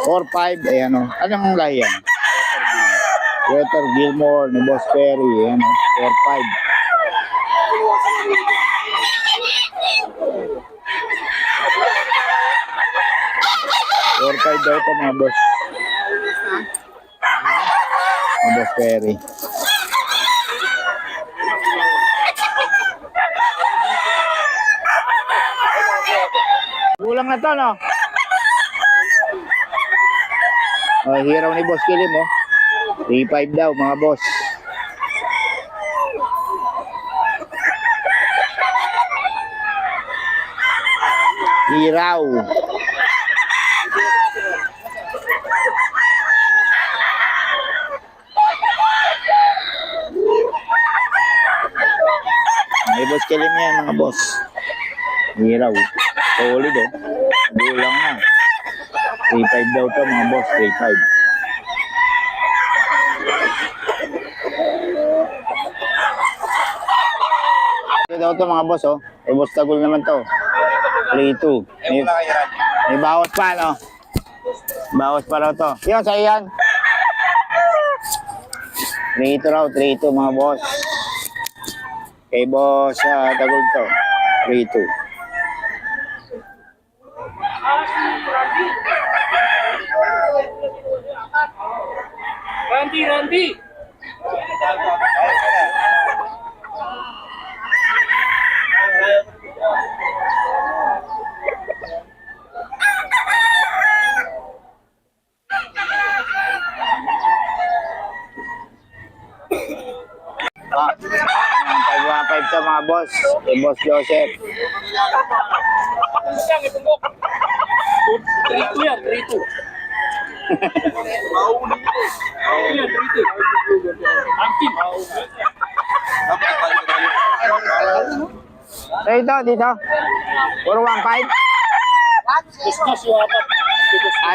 4-5. Ayan o. Anong lahi yan? Wetter Gilmore ni Boss Perry. Ayan o. 4-5. Daw ito mga boss. Mga Boss Perry. Kulang na to, no? Hiraw ni Boss Kilim, oh. 3-5 daw, mga boss. Hiraw. May Boss Kilim yan, mga boss. Hiraw. Solid, oh. Kulang na. 3-5 daw to, mga boss. 3-5. Ito daw to, mga boss, oh. Eh, Boss Tagol naman to. 3-2. May bawas pa, no? Bawas pa raw to. Yun, sa'yo yan. 3-2 raw. 3-2, mga boss. Kay Boss Tagol to. 3-2. Randy. Ah, 5-1-5 to, mga boss. Kay Boss Joseph. 3-2 yan, 3-2. Dito. Puro 1-5.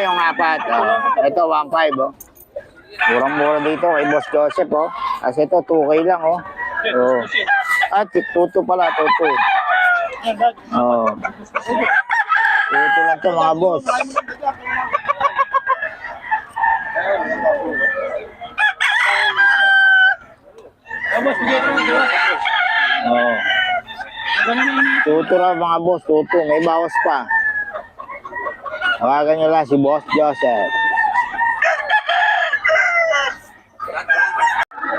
Yung apat. Oh. Ito, 1-5, oh. Murang-mura dito kay Boss Joseph, oh. Kasi ito, 2K lang, oh. Oh. At, tuto pala, tuto. Oh. Tuto lang to, mga boss. Oh. Tuto lang, mga boss, tuto. May bawas pa. Tawagan nyo lang si Boss Joseph.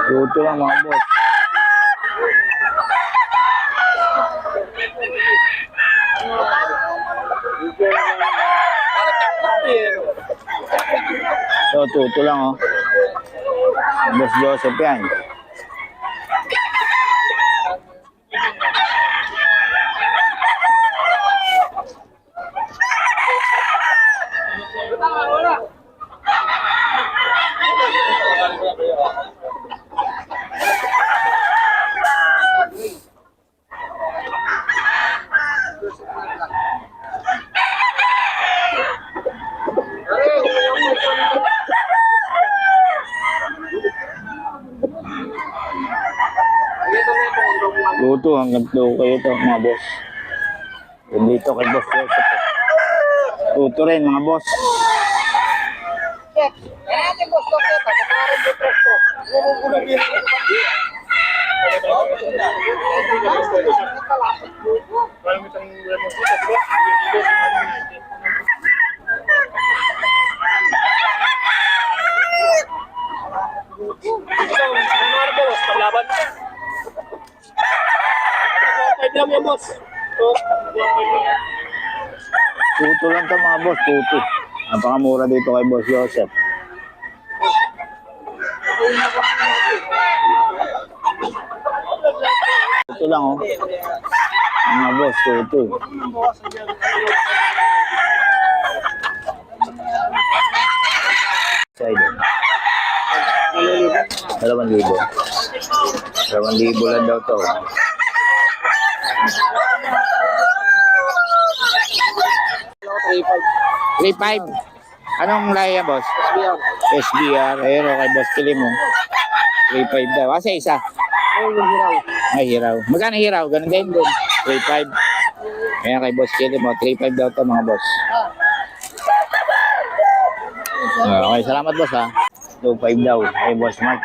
Tuto lang, mga boss. So, tuto lang, oh. Boss Joseph yan. Tuto hanggang 2 kayo to, mga boss. Dito kay Boss Joseph. Tuto rin, mga boss. Tuto lang to, mga boss, tuto. Napakamura dito kay Boss Joseph. Tuto lang, oh. Mga boss, tuto. Side. 2,000. 2,000 lang daw to. 3-5. Anong laya, boss? SBR. Ayun, kay Boss Kilim mo. 3-5 daw. Kasi isa. Ay, hiraw. Magkano hiraw? Ganun din. 3-5. Ayan, kay Boss Kilim mo. 3-5 daw to, mga boss. Okay, salamat boss ha. 2.5 daw. Kay Boss Mark.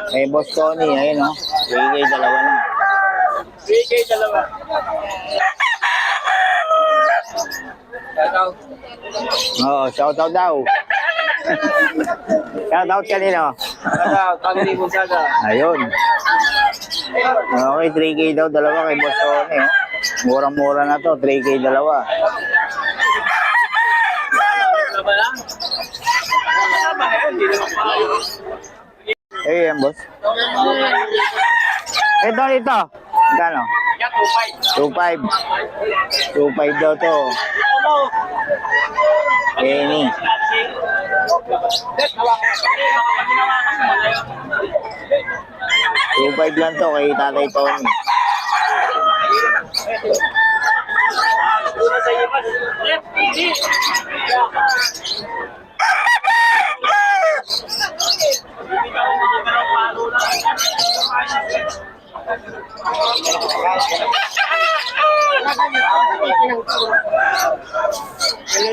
Kay Boss Tony, ayun o. Bigay dalawa na. Bigay dalawa. Oo, shoutout daw. Shoutout kanino? Shoutout, Pagli Gonzaga. Ayun. Okay, 3K daw dalawa kay Boss Tony. Oh. Murang-mura na to, 3K dalawa. Eh, yan boss. Ito, ito. Gano? 2.5. 2.5 daw to. Kenny. 2.5 lang to kay Tatay Tony.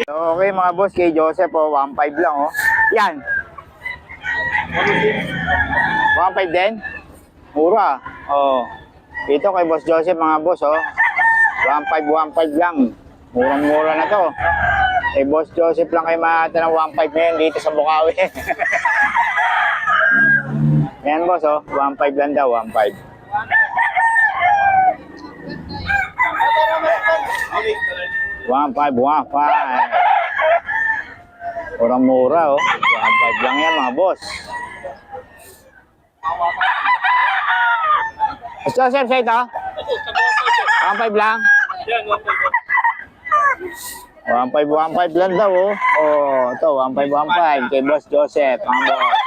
Okay mga boss, kay Joseph 1.5 lang oh. Yan. 1.5 din? Mura. Oh. Dito kay Boss Joseph mga boss oh. 1.5 lang. Murang-mura na to. Kay Boss Joseph lang kayo makakita ng 1.5 ngayon dito sa Bukawi. Yan boss oh, 1.5 lang daw, 1.5. One five. Murang-mura oh. 1.5 lang yan mga boss. Boss Joseph sa ito? 1.5 lang? 1.5 lang daw oh. Oh, ito 1.5 kay Boss Joseph, mga boss.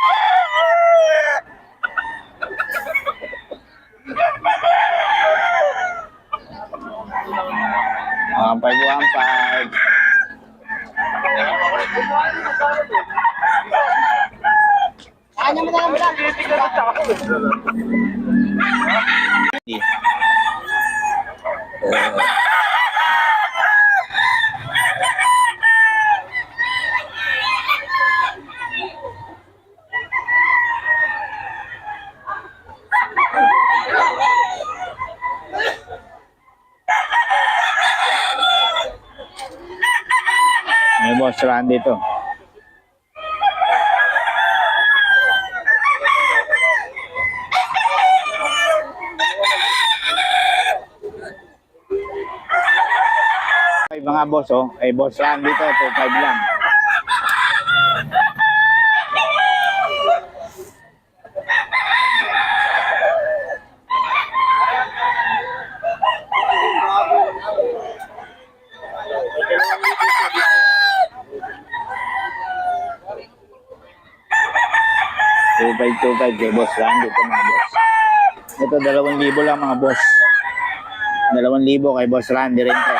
One five. Ano mo na lang? May Boss Randy to. Ay mga boss oh, ay Boss Randy to, 2.5 lang. Two five kay Boss Randy ito mga boss. Ito 2,000 lang mga boss. 2,000 kay Boss Randy rin to.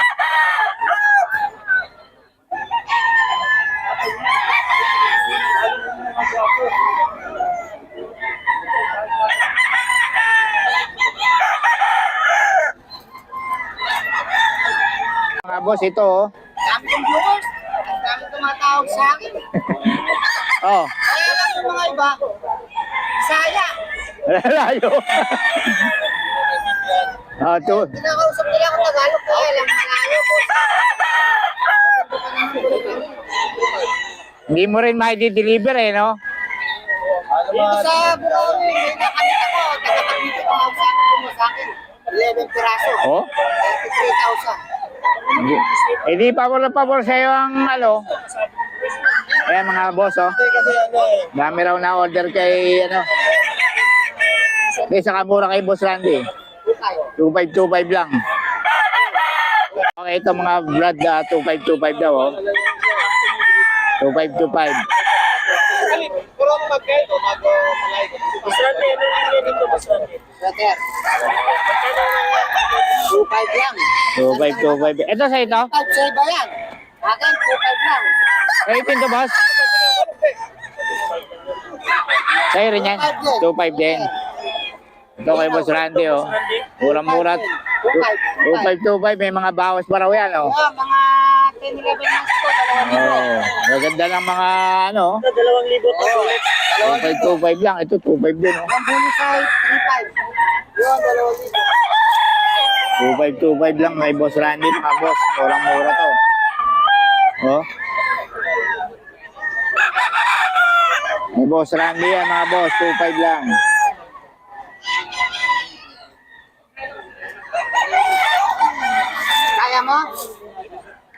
Mga boss ito oh. Dami kong viewers. Dami tumatawag sa akin. Oh. Kaya lang yung mga iba. Saya. Layo. Kinakausap nila ako Tagalog. Kaya lang malayo po. Hindi mo rin ma-deliver eh, no? Dito sa Bukawi, may nakamit ako. Taga-pagdito ko sa akin. 11 piraso. Oh? 33,000. Eh di pabor sa'yo ang ano. Ayan mga boss oh. Dami raw na order kay ano. Hindi, saka mura kay Boss Randy. 2.5 lang. ito mga Brad, 2525 daw, oh. 2525. Puro ako magkaito, mag-malay ko. Bastante, ano yung yan dito, bastante? Brother. 2.5 lang. 2525. Ito sa ito? 5 sa iba yan. Akin, 2.5 lang. Eh, ito to, boss. Sa'yo rin yan? 25 din. Ito kay Boss Randy, oh. Murang-mura. 2525, may mga bawas pa raw yan, oh. Yeah, mga 10-11 months ko, 2,000. Oh, maganda ng mga, ano, 2,000 to. 2525 lang. Ito, 25 din, oh. Ang bonus ay 3.5. Yun, 2,000. 2525 lang kay Boss Randy, mga boss. Murang-mura to. Oh. May Boss Randy yan, mga boss. 25 lang. Kaya mo?